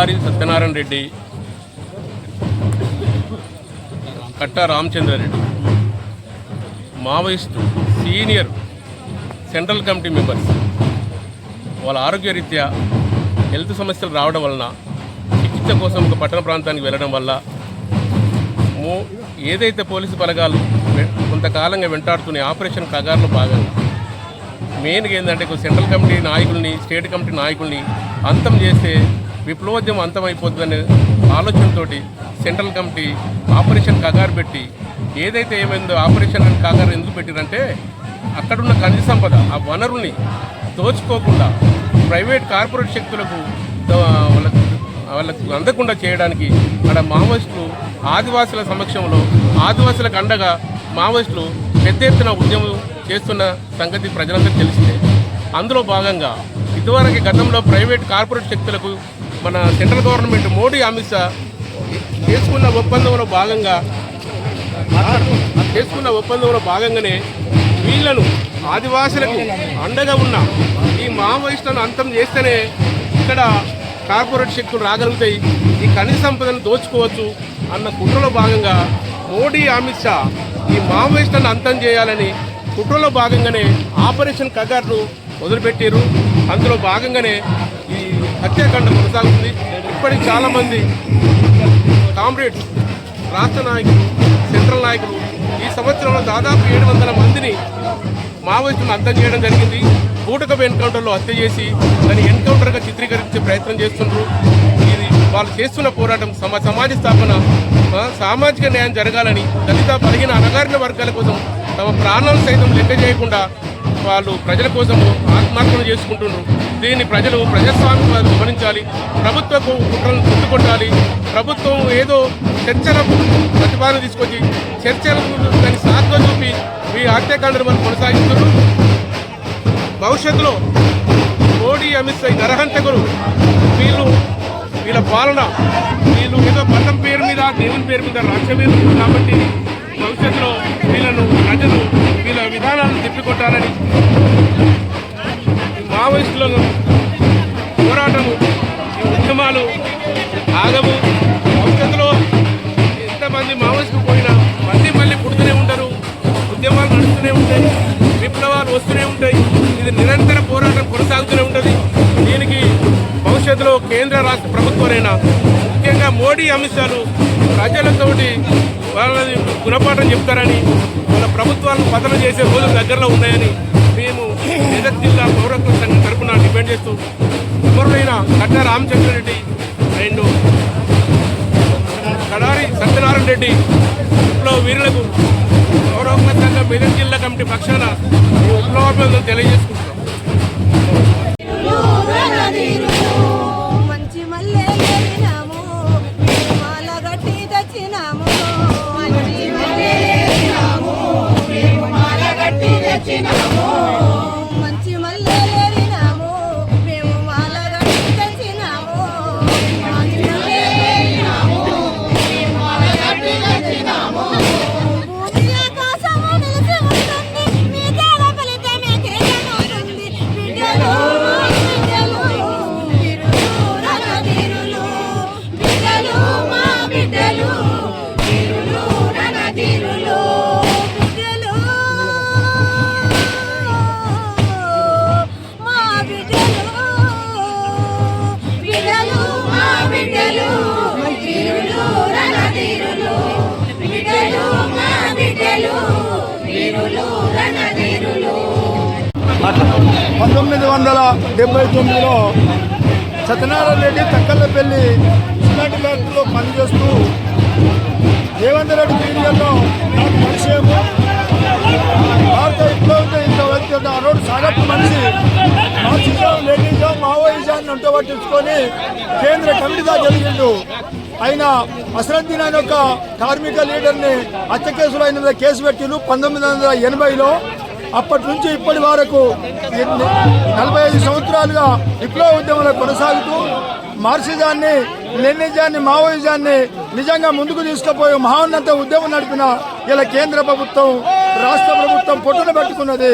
Kadari Satyanarayana Reddy, Katta Ramachandra Reddy Maoist senior central committee members వాళ్ళ ఆరోగ్యరీత్యా health సమస్యలు రావడం వలన చికిత్స కోసం ఒక పట్టణ ప్రాంతానికి వెళ్ళడం వల్ల ఏదైతే పోలీసు బలగాలు కొంతకాలంగా వెంటాడుతున్న ఆపరేషన్ కగారులో భాగంగా మెయిన్గా ఏంటంటే సెంట్రల్ కమిటీ నాయకుల్ని, స్టేట్ కమిటీ నాయకుల్ని అంతం చేస్తే విప్లవోద్యమం అంతమైపోతుందనే ఆలోచనతో సెంట్రల్ కమిటీ ఆపరేషన్ కగారు పెట్టి ఏదైతే ఏమైందో ఆపరేషన్ కగారు ఎందుకు పెట్టిరంటే అక్కడున్న ఖనిజ సంపద ఆ వనరుల్ని దోచుకోకుండా ప్రైవేట్ కార్పొరేట్ శక్తులకు వాళ్ళకు అందకుండా చేయడానికి అక్కడ మావోయిస్టులు ఆదివాసుల సమక్షంలో ఆదివాసులకు అండగా మావోయిస్టులు పెద్ద ఎత్తున ఉద్యమం చేస్తున్న సంగతి ప్రజలందరికీ తెలిసిందే. అందులో భాగంగా ఇదివరకు గతంలో ప్రైవేట్ కార్పొరేట్ శక్తులకు మన సెంట్రల్ గవర్నమెంట్ మోడీ అమిత్ షా చేసుకున్న ఒప్పందంలో భాగంగానే వీళ్లను ఆదివాసులకు అండగా ఉన్న ఈ మావోయిస్టులను అంతం చేస్తేనే ఇక్కడ కార్పొరేట్ శక్తులు రాగలుగుతాయి, ఈ ఖనిజ సంపదను దోచుకోవచ్చు అన్న కుట్రలో భాగంగా మోడీ అమిత్ షా ఈ మావోయిస్టులను అంతం చేయాలని కుట్రలో భాగంగానే ఆపరేషన్ కగార్ను మొదలుపెట్టారు. అందులో భాగంగానే ఈ హత్యాకాండ కొనసాగుతుంది. ఇప్పటికి చాలామంది కామ్రేడ్స్, రాష్ట్ర నాయకులు, సెంట్రల్ నాయకులు ఈ సంవత్సరంలో దాదాపు 700 మందిని మావోయిస్టులను అంతం చేయడం జరిగింది. బూటకపు ఎన్కౌంటర్లో హత్య చేసి దాన్ని ఎన్కౌంటర్గా చిత్రీకరించే ప్రయత్నం చేస్తున్నారు. ఇది వాళ్ళు చేస్తున్న పోరాటం సమాజ స్థాపన, సామాజిక న్యాయం జరగాలని, దళిత బలహీన అణగారిన వర్గాల కోసం తమ ప్రాణాలు సైతం లెక్క చేయకుండా వాళ్ళు ప్రజల కోసం ఆత్మార్పణ చేసుకుంటున్నారు. దీన్ని ప్రజాస్వామ్యం గమనించాలి. ప్రభుత్వ కుట్రలను చుట్టుకొట్టాలి. ప్రభుత్వం ఏదో చర్చల ప్రతిపాదన తీసుకొచ్చి చర్చలకు దాన్ని సాధ్గా చూపి ఈ హత్యాకాండను మనం కొనసాగిస్తున్నారు. భవిష్యత్తులో మోడీ, అమిత్ షా నరహంతకులు వీళ్ళ పాలన వీళ్ళు ఏదో పట్టం పేరు మీద, దేవుని పేరు మీద రాజ్యమేరు కాబట్టి భవిష్యత్తులో వీళ్ళను ప్రజలు వీళ్ళ విధానాలను తిప్పికొట్టాలని మావోయిస్టులను పోరాటము, ఈ ఉద్యమాలు ఆగము. భవిష్యత్తులో ఎంతమంది మావోయిస్టులు పోయినా మళ్ళీ పుడుతూనే ఉంటారు, ఉద్యమాలు నడుస్తూనే ఉంటాయి, విప్లవాలు వస్తూనే ఉంటాయి. ఇది నిరంతర పోరాటం కొనసాగుతూనే ఉంటుంది. దీనికి భవిష్యత్తులో కేంద్ర రాష్ట్ర ప్రభుత్వాలైనా ముఖ్యంగా మోడీ, అమిత్ షాలు ప్రజలతోటి వాళ్ళని గుణపాఠం చెప్తారని, వాళ్ళ ప్రభుత్వాలను పతనం చేసే రోజులు దగ్గరలో ఉన్నాయని మేము మెదక్ జిల్లా పౌరత్వ సంఘం తరఫున డిమాండ్ చేస్తూ ఎవరైనా కట్టా రామచంద్రారెడ్డి అండ్ కడారి సత్యనారాయణ రెడ్డి విప్లవ వీరులకు పౌరత్వ సంఘం మెదక్ జిల్లా కమిటీ పక్షాన విప్లవాభివందనలు తెలియజేసుకుంటున్నాం. లో సత్యనారాయణ రెడ్డి తక్కలపల్లి సిమెంట్ ఫ్యాక్టరీలో పనిచేస్తూ రేవంత్ రెడ్డి పీరియడ్లో నాకు పరిచయము. భారత విప్లవంతో ఇంత వ్యక్తి అన్నోడు సాగట్టు మనిషి మార్క్సిజం, లెనినిజం, మావోయిజాన్ని ఉంట పట్టించుకొని కేంద్ర కమిటీగా జరిగిండు. ఆయన అసరుద్దీన్ అనే ఒక కార్మిక లీడర్ని హత్య కేసులో ఆయన మీద కేసు పెట్టిండు 1980లో. అప్పటి నుంచి ఇప్పటి వరకు 45 సంవత్సరాలుగా విప్లవ ఉద్యమంలో కొనసాగుతూ మార్క్సిజాన్ని, లెనినిజాన్ని, మావోయిజాన్ని నిజంగా ముందుకు తీసుకుపోయే మహోన్నత ఉద్యమం నడిపిన ఇలా కేంద్ర ప్రభుత్వం, రాష్ట్ర ప్రభుత్వం పొట్టున పెట్టుకున్నది.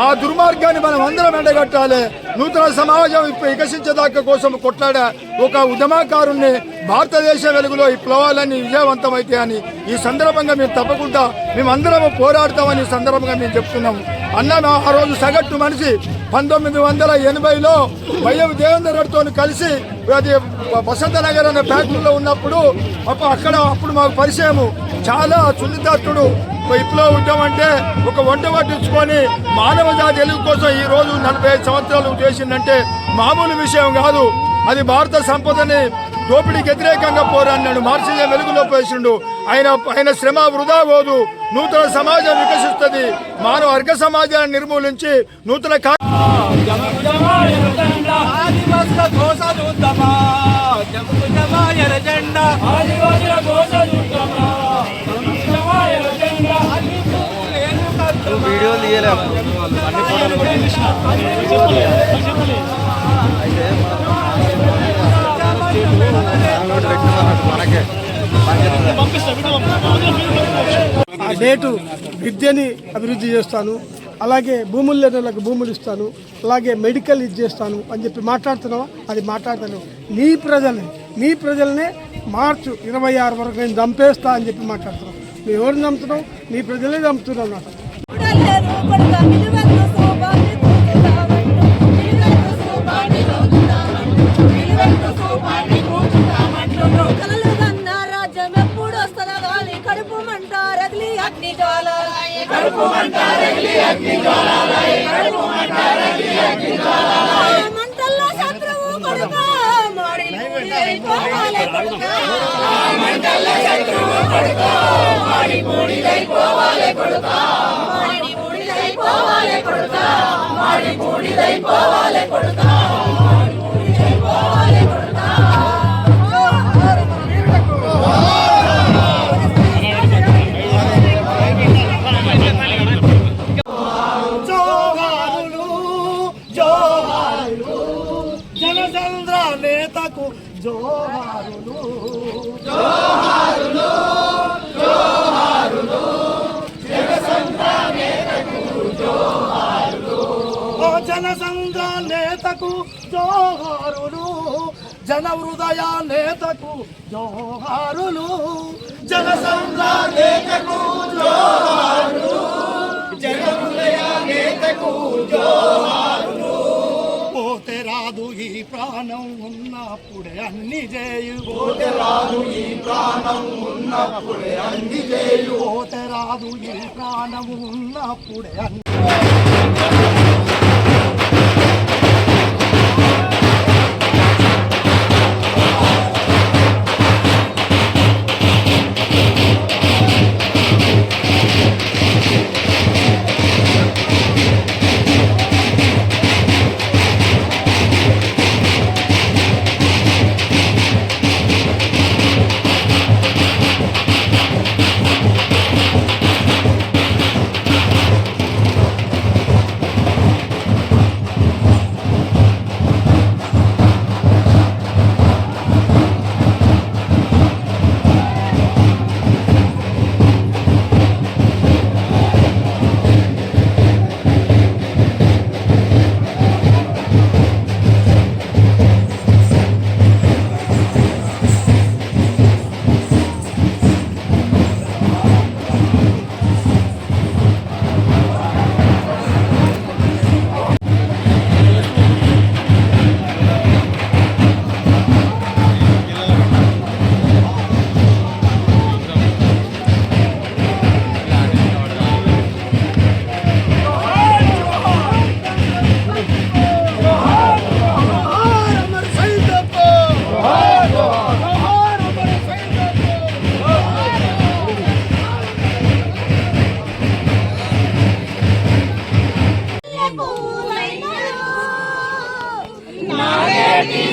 ఆ దుర్మార్గాన్ని మనం అందరం ఎండగట్టాలి. నూతన సమాజం వికసించేదాకా కోసం కొట్లాడే ఒక ఉద్యమకారుణ్ణి భారతదేశ వెలుగులో ఈ ప్లవాలన్నీ విజయవంతమైతే అని ఈ సందర్భంగా మేము తప్పకుండా మేమందరం పోరాడతామని సందర్భంగా మేము చెప్తున్నాము. అన్న ఆ రోజు సగటు మనిషి 1980లో వైఎం దేవేందర్ రెడ్డితో కలిసి అది వసంత నగర్ అనే ఫ్యాక్టరీలో ఉన్నప్పుడు అప్పుడు మాకు పరిచయము. చాలా సున్నితత్తుడు. విప్లవ ఉద్యమం అంటే ఒక వంట పట్టించుకొని మానవ జాతి వెలుగు కోసం ఈ రోజు 45 సంవత్సరాలు చేసిందంటే మామూలు విషయం కాదు. అది భారత సంపదని దోపిడీకి వ్యతిరేకంగా పోరాడినాడు. మార్క్సిజం వెలుగులో పోసిండు. ఆయన శ్రమ వృధా పోదు. నూతన సమాజం వికసిస్తుంది. మానవ వర్గ సమాజాన్ని నిర్మూలించి నూతన వీడియో తీయలేము అన్ని ఫోటోలు కూడా మనకే ఆ డేటు విద్యని అభివృద్ధి చేస్తాను, అలాగే భూములు లేని వాళ్ళకి భూములు ఇస్తాను, అలాగే మెడికల్ ఇది చేస్తాను అని చెప్పి మాట్లాడుతున్నావా? అది మాట్లాడతాను. నీ ప్రజల్నే మార్చి 26 వరకు నేను చంపేస్తా అని చెప్పి మాట్లాడుతున్నావు. నువ్వు ఎవరిని చంపుతున్నావు? నీ ప్రజలే చంపుతున్నావు. నాకు మంటల్లో శత్రువు కొడుకా మాడి బూడిదైపోవాలి కొడుకా, మంటల్లో శత్రువు కొడుకా మాడి బూడిదైపోవాలి కొడుకా, మాడి బూడిదైపోవాలి కొడుకా, మాడి బూడిదైపోవాలి కొడుకా, మాడి బూడిదైపోవాలి కొడుకా. జనచంద్ర నేతకు జోహారులు, జోహారులు జోహారులు, జనచంద్ర నేతకు జోహారులు, ఓ జనచంద్ర నేతకు జోహారులు, జన హృదయ నేతకు జోహారులు, జనచంద్ర నేతకు జోహారులు, జన హృదయ నేతకు జోహారులు. పోతే రాదు ఈ ప్రాణం ఉన్నప్పుడే అన్ని చేయు, పోతే రాదు ఈ ప్రాణం ఉన్నప్పుడే అన్ని చేయు, పోతే రాదు ఈ ప్రాణం ఉన్నప్పుడే అన్ని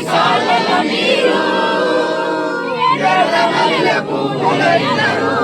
సాలల మీరు ఎర్ర మల్లె పూలైనరు